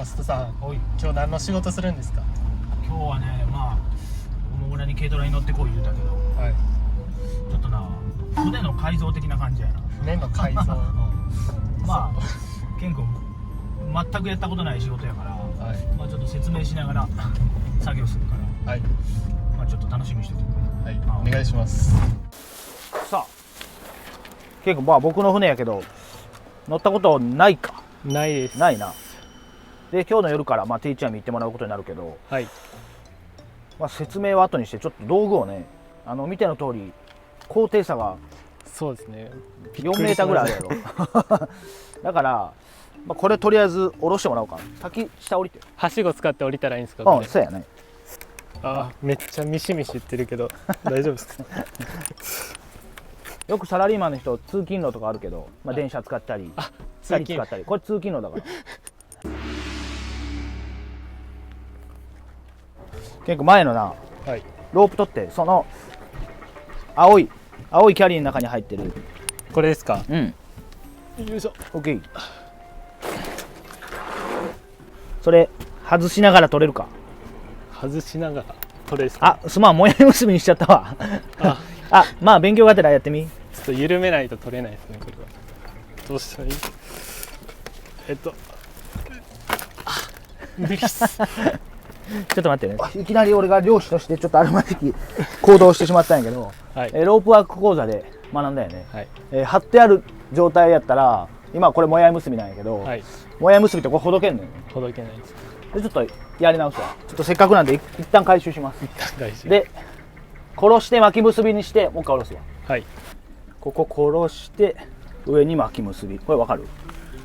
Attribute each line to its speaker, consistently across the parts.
Speaker 1: マストさん、今日何の仕事するんですか？
Speaker 2: 今日はね、まあおもぐらに軽トラに乗ってこい言うたけど、
Speaker 1: はい。
Speaker 2: ちょっとな船の改造的な感じやな。
Speaker 1: 船の改造。
Speaker 2: まあケン君全くやったことない仕事やから、
Speaker 1: はい。
Speaker 2: まあちょっと説明しながら作業するから、
Speaker 1: はい。
Speaker 2: まあちょっと楽しみにしててくれ。
Speaker 1: はい。お願いします。
Speaker 2: さあケン君、まあ僕の船やけど乗ったことないか？
Speaker 1: ないです。
Speaker 2: ないな。で今日の夜からまあティーチャーに行ってもらうことになるけど、
Speaker 1: はい。
Speaker 2: まあ、説明は後にしてちょっと道具をね、見ての通り高低差が
Speaker 1: そうですね。
Speaker 2: 4メーターぐらいあるやろだから、まあ、これとりあえず下ろしてもらおうかな。滝下降りて。
Speaker 1: はしご使って降りたらいいんですか？
Speaker 2: うん、そうやね。
Speaker 1: あ、めっちゃミシミシ言ってるけど大丈夫ですか？
Speaker 2: よくサラリーマンの人通勤路とかあるけど、まあ、電車使ったりチャリ使ったり、これ通勤路だから結構前のな、
Speaker 1: はい。
Speaker 2: ロープ取ってその青いキャリーの中に入ってる。
Speaker 1: これですか？
Speaker 2: うん。
Speaker 1: よいしょ。
Speaker 2: OK。 それ外しながら取れるか？
Speaker 1: 外しながらこれですか？
Speaker 2: あ、すまん、もや結びにしちゃったわあ、まあ勉強がてらやってみ。
Speaker 1: ちょっと緩めないと取れないですね、これは。どうしたらいい？無理っす
Speaker 2: ちょっと待ってね。いきなり俺が漁師としてちょっとあるまじき行動してしまったんやけど、
Speaker 1: はい。
Speaker 2: ロープワーク講座で学んだよね。
Speaker 1: はい。
Speaker 2: 貼ってある状態やったら、今これもや結びなんやけど、
Speaker 1: はい。
Speaker 2: もや結びってこれほどけんのよね。
Speaker 1: ほどけないです。
Speaker 2: でちょっとやり直すわ。ちょっとせっかくなんで一旦回収します。
Speaker 1: 大事。
Speaker 2: で殺して巻き結びにしてもう一回下ろすわ。
Speaker 1: はい。
Speaker 2: ここ殺して上に巻き結び。これわかる？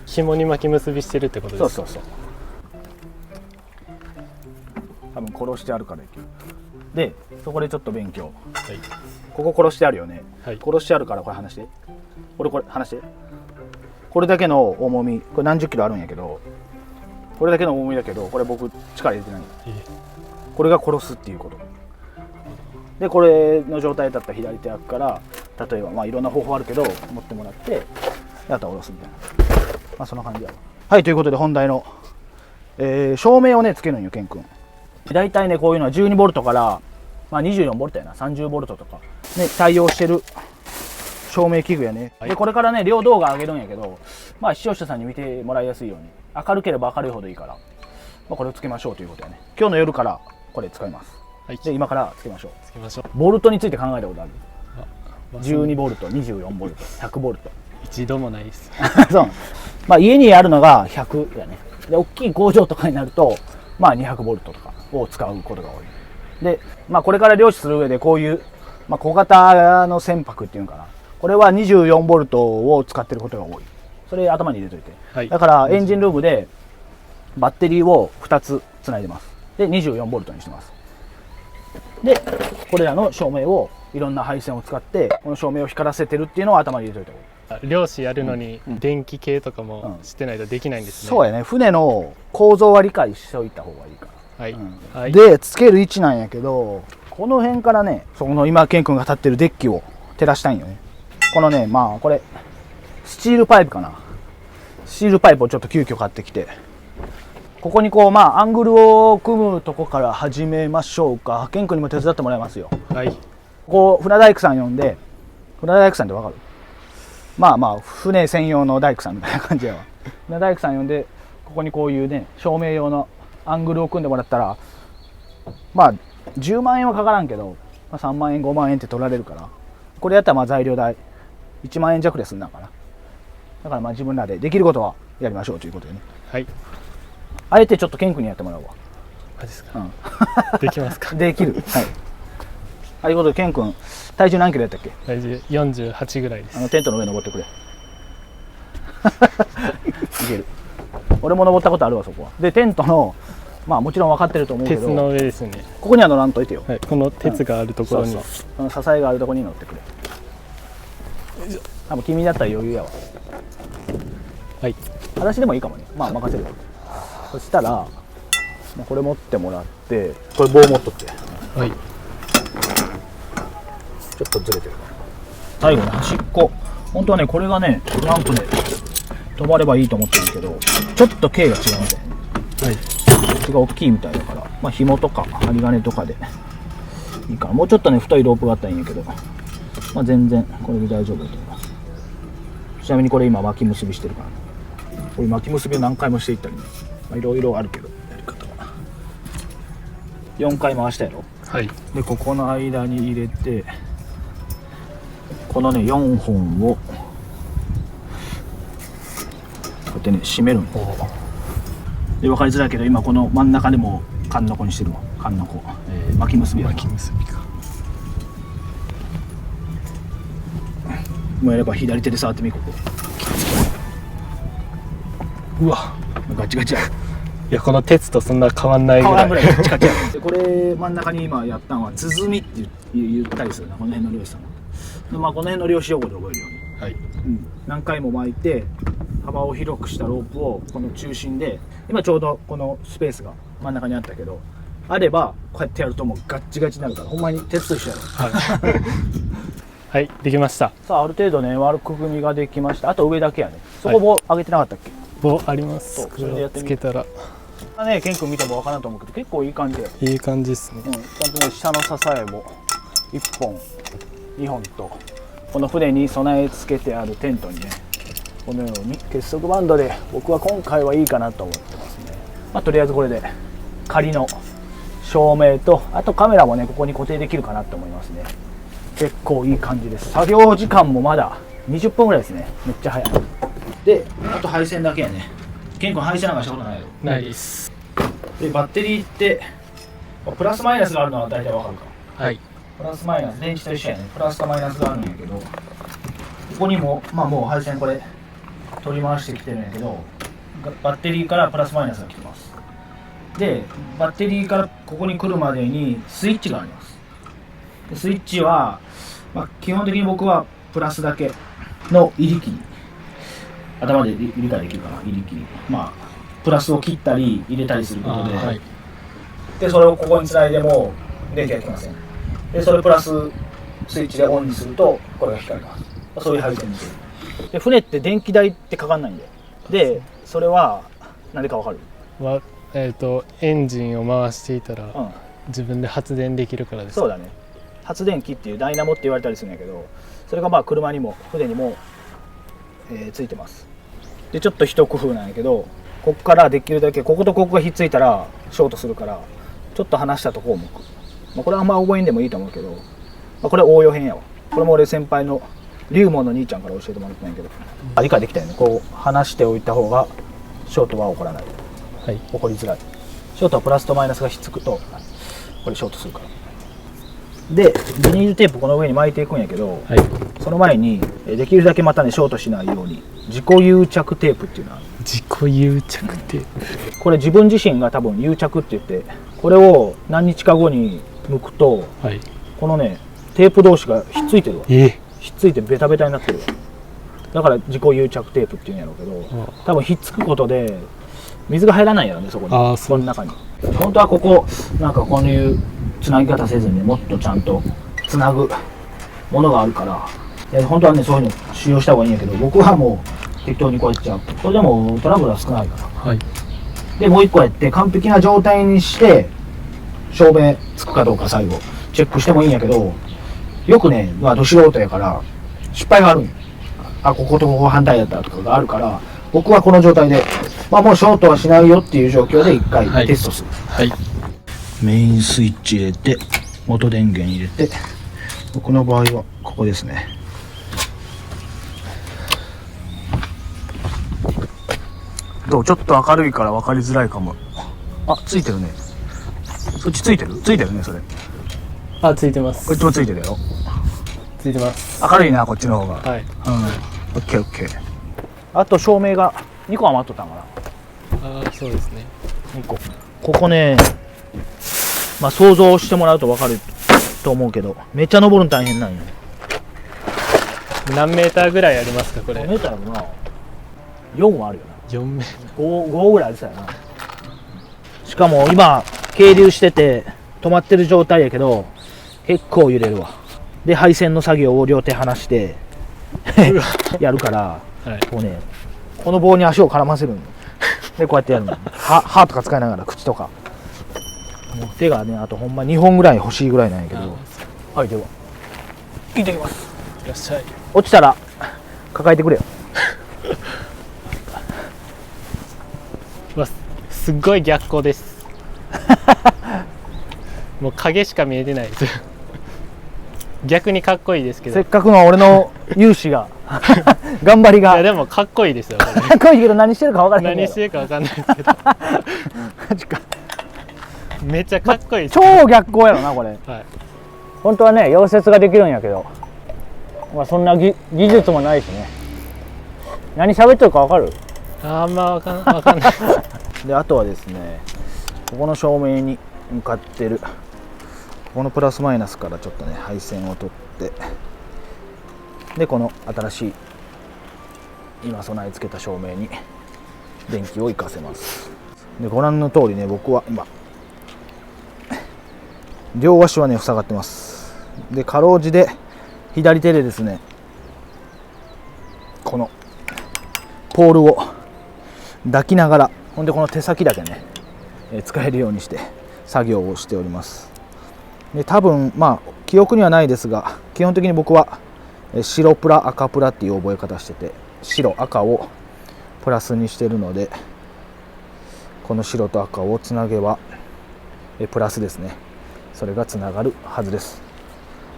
Speaker 1: 紐に巻き結びしてるってことですか？
Speaker 2: そう多分殺してあるからいける。でそこでちょっと勉強。
Speaker 1: はい。
Speaker 2: ここ殺してあるよね。
Speaker 1: はい。
Speaker 2: 殺してあるからこれ離して。これ離して。これだけの重み、これ何十キロあるんやけど、これだけの重みだけど、これ僕力入れてない。これが殺すっていうことで、これの状態だったら左手から、例えばまあいろんな方法あるけど持ってもらってあとは下ろすみたいな、まあそんな感じやわ。はい、ということで本題の、照明をねつけるんよ、ケン君。大体ねこういうのは12ボルトから、まあ、24ボルトやな、30ボルトとかね対応してる照明器具やね、
Speaker 1: はい、
Speaker 2: でこれからね両動画上げるんやけど、まあ視聴者さんに見てもらいやすいように明るければ明るいほどいいから、まあ、これをつけましょうということやね。今日の夜からこれ使います。はい、で今からつけましょう。
Speaker 1: つけましょう。
Speaker 2: ボルトについて考えたことある？12ボルト、24ボルト、100ボルト。
Speaker 1: 一度もないです
Speaker 2: そう、まあ、家にあるのが100やね。で大きい工場とかになるとまあ200ボルトとかを使うことが多い。で、まあ、これから漁師する上でこういう、まあ、小型の船舶っていうのかな、これは24ボルトを使ってることが多い。それ頭に入れといて、はい、だからエンジンルームでバッテリーを2つつないでます。で24ボルトにしてます。でこれらの照明をいろんな配線を使ってこの照明を光らせてるっていうのを頭に入れといた方がいい。
Speaker 1: 漁師やるのに電気系とかもしてないとできないんですね。
Speaker 2: そうやね。船の構造は理解しておいた方がいいから。
Speaker 1: はい、
Speaker 2: はい、でつける位置なんやけど、この辺からね、その今ケン君が立ってるデッキを照らしたいんよね。このね、まあこれスチールパイプかな。スチールパイプをちょっと急遽買ってきて、ここにこうまあアングルを組むとこから始めましょうか。ケン君にも手伝ってもらいますよ。はい。こう船大工さん呼んで、船大工さんってわかる？まあまあ船専用の大工さんみたいな感じやわ。船大工さん呼んで、ここにこういうね照明用のアングルを組んでもらったら、まあ10万円はかからんけど、まあ、3万円5万円って取られるから、これやったらまあ材料代1万円弱で済んだんかな。だからまあ自分らでできることはやりましょうということでね。はい。あえてちょっとケン君にやってもらうわ。
Speaker 1: マジですか？うん、できますか？
Speaker 2: できる。はい。ということでケン君体重何キロやったっけ？
Speaker 1: 体重48ぐらいです。
Speaker 2: テントの上登ってくれ。いける。俺も登ったことあるわ、そこは。でテントのまあもちろん分かってると思うけど、
Speaker 1: 鉄の上ですね。
Speaker 2: ここには乗らんといてよ。
Speaker 1: はい、この鉄があるところに、
Speaker 2: そうそう、支えがあるところに乗ってくれ。多分君だったら余裕やわ。はい。裸足でもいいかもね。まあ任せるわ。そしたらこれ持ってもらって、これ棒持っとって。はい。ちょっとずれてる。最後の端っこ。本当はねこれがねランプで止まればいいと思ってるけど、ちょっと径が違うので。
Speaker 1: はい。
Speaker 2: こっちが大きいみたいだから、まあ紐とか針金とかでいいかな。もうちょっとね太いロープがあったらいいんやけど、まあ全然これで大丈夫だと思います。ちなみにこれ今巻き結びしてるから、これ巻き結びを何回もしていったりね、まあいろいろあるけどやり方は。4回回したやろ。
Speaker 1: はい。
Speaker 2: でここの間に入れて、このね4本をこうやってね締めるんよ。で分かりづらいけど今この真ん中でもカンノコにしてるわ。カンノコ、巻き結びやな。
Speaker 1: 巻き結びか。
Speaker 2: もうやれば左手で触ってみここ。
Speaker 1: うわ。
Speaker 2: ガチガチやろ。
Speaker 1: いや、この鉄とそんな変わんないぐらい。
Speaker 2: 変わらんぐらいガチガチやろ。でこれ真ん中に今やったのは鼓って言ったりするな、この辺の漁師さんは。でまあこの辺の漁師用語で覚えるように。
Speaker 1: はい。
Speaker 2: 何回も巻いて幅を広くしたロープをこの中心で、今ちょうどこのスペースが真ん中にあったけど、あればこうやってやるともうガッチガチになるから、ほんまに鉄と一緒やろ。
Speaker 1: はい。はい、できました。
Speaker 2: さあある程度ね枠組みができました。あと上だけやね。そこ棒上げてなかったっけ。
Speaker 1: 棒ありま
Speaker 2: そ
Speaker 1: す。
Speaker 2: うそれでやってみ
Speaker 1: つけたら
Speaker 2: ね、ケン君見ても分からんと思うけど結構いい感じで、
Speaker 1: いい感じですね。
Speaker 2: ちゃんとね下の支えも1本2本と、この船に備え付けてあるテントにね、このように結束バンドで僕は今回はいいかなと思ってますね。まあとりあえずこれで仮の照明と、あとカメラもねここに固定できるかなと思いますね。結構いい感じです。作業時間もまだ20分ぐらいですね。めっちゃ早い。であと配線だけやね。ケン君配線なんかしたことないよ。
Speaker 1: ないです。
Speaker 2: でバッテリーってプラスマイナスがあるのは大体わかるか。
Speaker 1: はい。
Speaker 2: プラスマイナス、電池と一緒やね。プラスとマイナスがあるんやけど、ここにもまあもう配線これ取り回してきてるんやけど、バッテリーからプラスマイナスが来てます。でバッテリーからここに来るまでにスイッチがあります。でスイッチは、まあ、基本的に僕はプラスだけの入り切り、頭で理解できるかな。入り切り、まあプラスを切ったり入れたりすることで、
Speaker 1: はい。
Speaker 2: でそれをここにつないでも電気が来ません。でそれプラススイッチでオンにするとこれが光ります。そういう配線にする。で船って電気代ってかかんないんで、でそれは何でかわかる？
Speaker 1: はエンジンを回していたら、
Speaker 2: うん、
Speaker 1: 自分で発電できるからです。
Speaker 2: そうだね。発電機っていうダイナモって言われたりするんやけど、それがまあ車にも船にも、ついてます。でちょっと一工夫なんやけど、ここからできるだけこことここがひっついたらショートするから、ちょっと離したとこを向く。まあ、これはあんま覚えんでもいいと思うけど、まあ、これ応用編やわ。これも俺先輩の龍門の兄ちゃんから教えてもらったんやけど、理解できたよね。こう離しておいた方がショートは起こらない。
Speaker 1: はい。
Speaker 2: 起こりづらい。ショートはプラスとマイナスがひっつくとこれショートするから。でビニールテープこの上に巻いていくんやけど、
Speaker 1: はい。
Speaker 2: その前にできるだけまたねショートしないように自己癒着テープっていうのは、
Speaker 1: 自己癒着テープ。
Speaker 2: これ自分自身が多分癒着って言って、これを何日か後に剥くと、
Speaker 1: はい。
Speaker 2: このねテープ同士がひっついてるわ。ひっついてベタベタになってるわ。だから自己癒着テープっていうんやろうけど、多分ひっつくことで水が入らないやろね、そこに。
Speaker 1: ああ、そう。
Speaker 2: この中に本当はここなんかこういうつなぎ方せずに、ね、もっとちゃんとつなぐものがあるから、本当はねそういうの使用した方がいいんやけど、僕はもう適当にこうやっちゃう。これでもトラブルは少ないから。
Speaker 1: はい。
Speaker 2: でもう一個やって完璧な状態にして照明つくかどうか最後チェックしてもいいんやけど、よくね、まあ、ど素人やから失敗があるんよ。あ、こことここ反対だったとかがあるから、僕はこの状態で、まあ、もうショートはしないよっていう状況で一回テストする。
Speaker 1: はい。
Speaker 2: メインスイッチ入れて元電源入れて、僕の場合はここですね。どう？ちょっと明るいから分かりづらいかも。あ、ついてるね。そっちついてる？ついてるね、それ。
Speaker 1: あ、ついてます。
Speaker 2: こっちもついてるよ。
Speaker 1: ついてます。
Speaker 2: 明るいな、こっちの方が。
Speaker 1: はい。
Speaker 2: うん。オッケーオッケー。あと照明が2個余っとったんかな。
Speaker 1: ああ、そうですね。
Speaker 2: 2個。ここね、まあ想像してもらうと分かると思うけど、めっちゃ登るの大変なんよ。
Speaker 1: 何メーターぐらいありますか、これ。
Speaker 2: 5メーターやろな。4はあるよな。
Speaker 1: 4メーター。
Speaker 2: 5ぐらいありそうやな。しかも今係留してて止まってる状態やけど結構揺れるわ。で配線の作業を両手離してやるから、
Speaker 1: はい。
Speaker 2: こうね、この棒に足を絡ませるの。でこうやってやるの。歯とか使いながら、口とか。もう手がね、あとほんま2本ぐらい欲しいぐらいなんやけど。はい、では行ってきます。
Speaker 1: いらっしゃい。
Speaker 2: 落ちたら抱えてくれよ。
Speaker 1: すっごい逆光です。もう影しか見えてないです。逆にかっこいいですけど。
Speaker 2: せっかくの俺の勇姿が頑張りが。
Speaker 1: いやでもかっこいいですよ。これ
Speaker 2: かっこいいけど何してるか分からへん。
Speaker 1: 何してるかわかんないですけど。
Speaker 2: マジか。
Speaker 1: めっちゃかっこいいです。
Speaker 2: 超逆光やろなこれ。
Speaker 1: はい。
Speaker 2: 本当はね溶接ができるんやけど、まあそんな技術もないしね。何喋ってるか分かる？
Speaker 1: あんまわかんない。
Speaker 2: であとはですね、ここの照明に向かってるこのプラスマイナスからちょっとね配線を取って、でこの新しい今備え付けた照明に電気を活かせます。でご覧の通りね、僕は今両足はね塞がってます。でかろうじて左手でですね、このポールを抱きながら、ほんでこの手先だけね、使えるようにして作業をしております。で多分まあ記憶にはないですが、基本的に僕は白プラ赤プラっていう覚え方してて、白赤をプラスにしてるので、この白と赤をつなげばプラスですね、それがつながるはずです。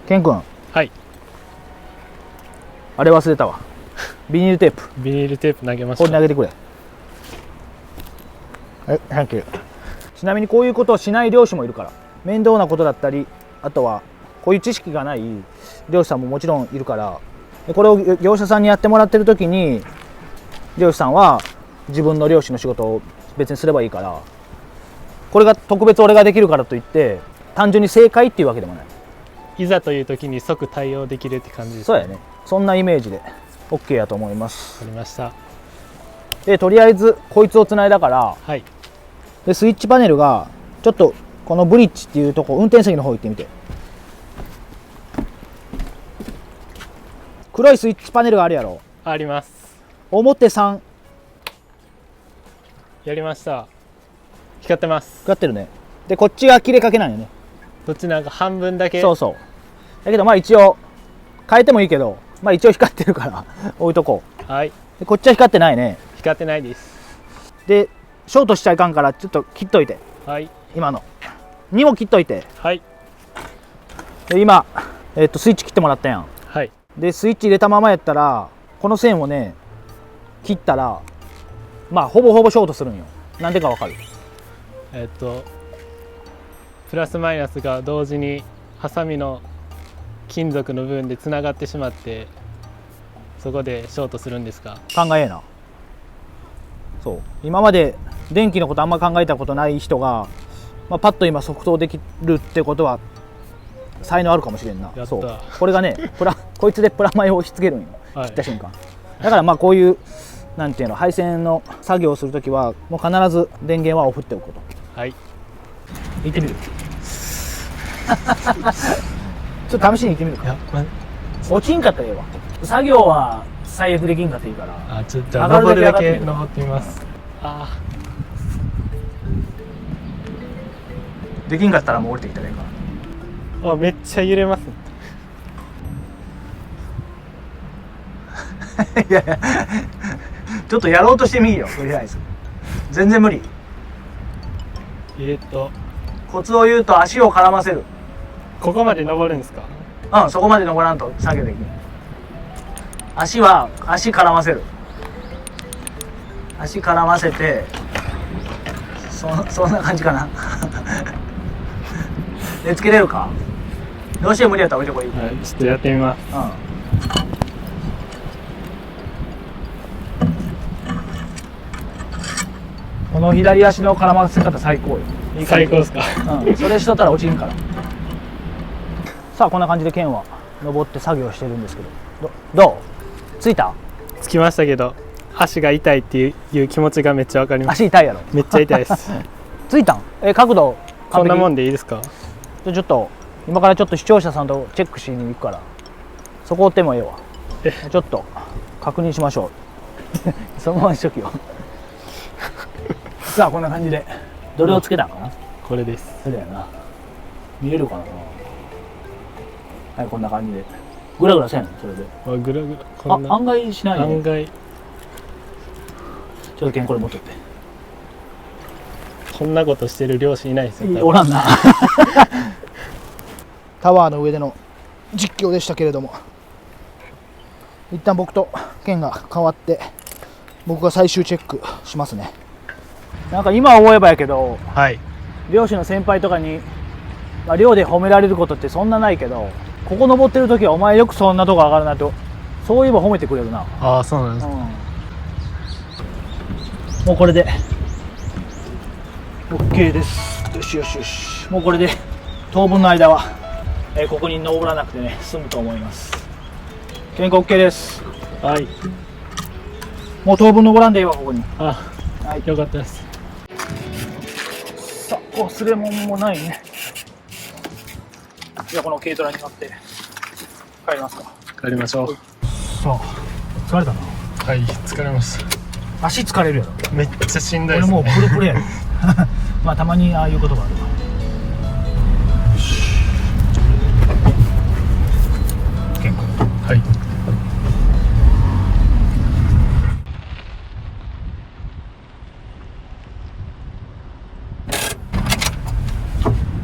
Speaker 2: ケン君、
Speaker 1: はい。
Speaker 2: あれ忘れたわ。ビニールテープ。
Speaker 1: ビニールテープ投げまし
Speaker 2: こ
Speaker 1: ょう。
Speaker 2: れ投げてくれ。はい、サンキュー。ちなみにこういうことをしない漁師もいるから、面倒なことだったり、あとはこういう知識がない漁師さんももちろんいるから、これを業者さんにやってもらってる時に漁師さんは自分の漁師の仕事を別にすればいいから、これが特別俺ができるからといって単純に正解っていうわけでもない。
Speaker 1: いざという時に即対応できるって感じです。
Speaker 2: そうやね。そんなイメージで OK やと思います。
Speaker 1: わかりました。
Speaker 2: でとりあえずこいつをつないだから、
Speaker 1: はい。
Speaker 2: でスイッチパネルがちょっとこのブリッジっていうとこ、運転席の方行ってみて。黒いスイッチパネルがあるやろ。
Speaker 1: あります。
Speaker 2: 表3。
Speaker 1: やりました。光ってます。
Speaker 2: 光ってるね。でこっちが切れかけなんよね。
Speaker 1: どっちなんか半分だけ。
Speaker 2: そうそう。だけどまあ一応変えてもいいけど、まあ一応光ってるから置いとこう。
Speaker 1: はい。
Speaker 2: でこっちは光ってないね。
Speaker 1: 光ってないです。
Speaker 2: でショートしちゃいかんからちょっと切っといて。
Speaker 1: はい。
Speaker 2: 今のにも切っといて。
Speaker 1: はい。
Speaker 2: で今、スイッチ切ってもらったやん。
Speaker 1: はい。
Speaker 2: でスイッチ入れたままやったらこの線をね切ったらまあほぼほぼショートするんよ。なんでかわかる？
Speaker 1: プラスマイナスが同時にハサミの金属の部分でつながってしまって、そこでショートするんですか？
Speaker 2: 考えな。そう今まで電気のことあんま考えたことない人が、まあ、パッと今即答できるってことは才能あるかもしれんな。
Speaker 1: やった。
Speaker 2: そうこれがねこいつでプラマイを押し付けるんよ、
Speaker 1: はい、
Speaker 2: 切った瞬間。だからまあこういうなんていうの、配線の作業をするときはもう必ず電源はオフっておくこと。
Speaker 1: はい。
Speaker 2: 行ってみるちょっと試しに行ってみるか。落ちんかったらええわ。作業は最悪できんかったらいいから。
Speaker 1: あ、ちょっと登るだけ登ってみます。あ
Speaker 2: あできんかったらもう降りてきたらいいか
Speaker 1: あ。めっちゃ揺れます。
Speaker 2: いやいやちょっとやろうとしてみいよ、とりあえず。全然無理。コツを言うと足を絡ませる。
Speaker 1: ここまで登るんですか？
Speaker 2: うん、そこまで登らんと作業できない。足絡ませる。足絡ませて、そんな感じかな。でつけれるか？どうしても無理やったら置いてこい。
Speaker 1: はい、ちょっとやってみます。
Speaker 2: この左足の絡ませ方最高よ。
Speaker 1: 最高ですか？
Speaker 2: それしとったら落ちんから。さあこんな感じで剣は登って作業してるんですけど、どう？ついた？
Speaker 1: つきましたけど、足が痛いっていう気持ちがめっちゃわかります。
Speaker 2: 足痛いやろ？
Speaker 1: めっちゃ痛いです。
Speaker 2: ついたん？角度
Speaker 1: こんなもんでいいですか？
Speaker 2: ちょっと今からちょっと視聴者さんとチェックしに行くから、そこ追ってもええわ。ちょっと確認しましょう。そのままにしときよ。さあこんな感じでどれをつけたのかな。
Speaker 1: これです。
Speaker 2: それやな。見えるかな。はい、こんな感じでグラグラせんのそれで。
Speaker 1: わグラグラこんな
Speaker 2: 案外しないね。
Speaker 1: 案外
Speaker 2: ちょっとケンこれ持っとって。
Speaker 1: こんなことしてる漁師いないですよ多分。
Speaker 2: おらんなタワーの上での実況でしたけれども、一旦僕とケンが変わって僕が最終チェックしますね。なんか今思えばやけど、
Speaker 1: はい
Speaker 2: 漁師の先輩とかに、まあ、漁で褒められることってそんなないけど、ここ登ってる時はお前よくそんなとこ上がるなと、そういえば褒めてくれるな。
Speaker 1: ああそうなんですか。
Speaker 2: もうこれで OK です。よしよしよし。もうこれで当分の間は、ここに登らなくてね済むと思います。健康 OK です。
Speaker 1: はい。
Speaker 2: もう当分登らんでいいわここに。
Speaker 1: あ、
Speaker 2: はい、
Speaker 1: よかったです。
Speaker 2: さあ忘れ物もないね。じゃあこの軽トラに乗って帰りますか。
Speaker 1: 帰りましょう。
Speaker 2: さあ疲れたな。
Speaker 1: はい疲れました。
Speaker 2: 足疲れるやろ。
Speaker 1: めっちゃしんどいですね。
Speaker 2: 俺もうプルプルやねまあたまにああいうことがあるわ。よし健康。
Speaker 1: はい。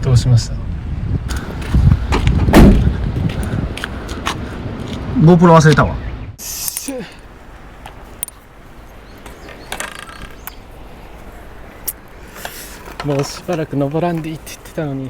Speaker 1: どうしました。
Speaker 2: GoPro 忘れたわ。
Speaker 1: もうしばらく登らんでいいって言ってたのに。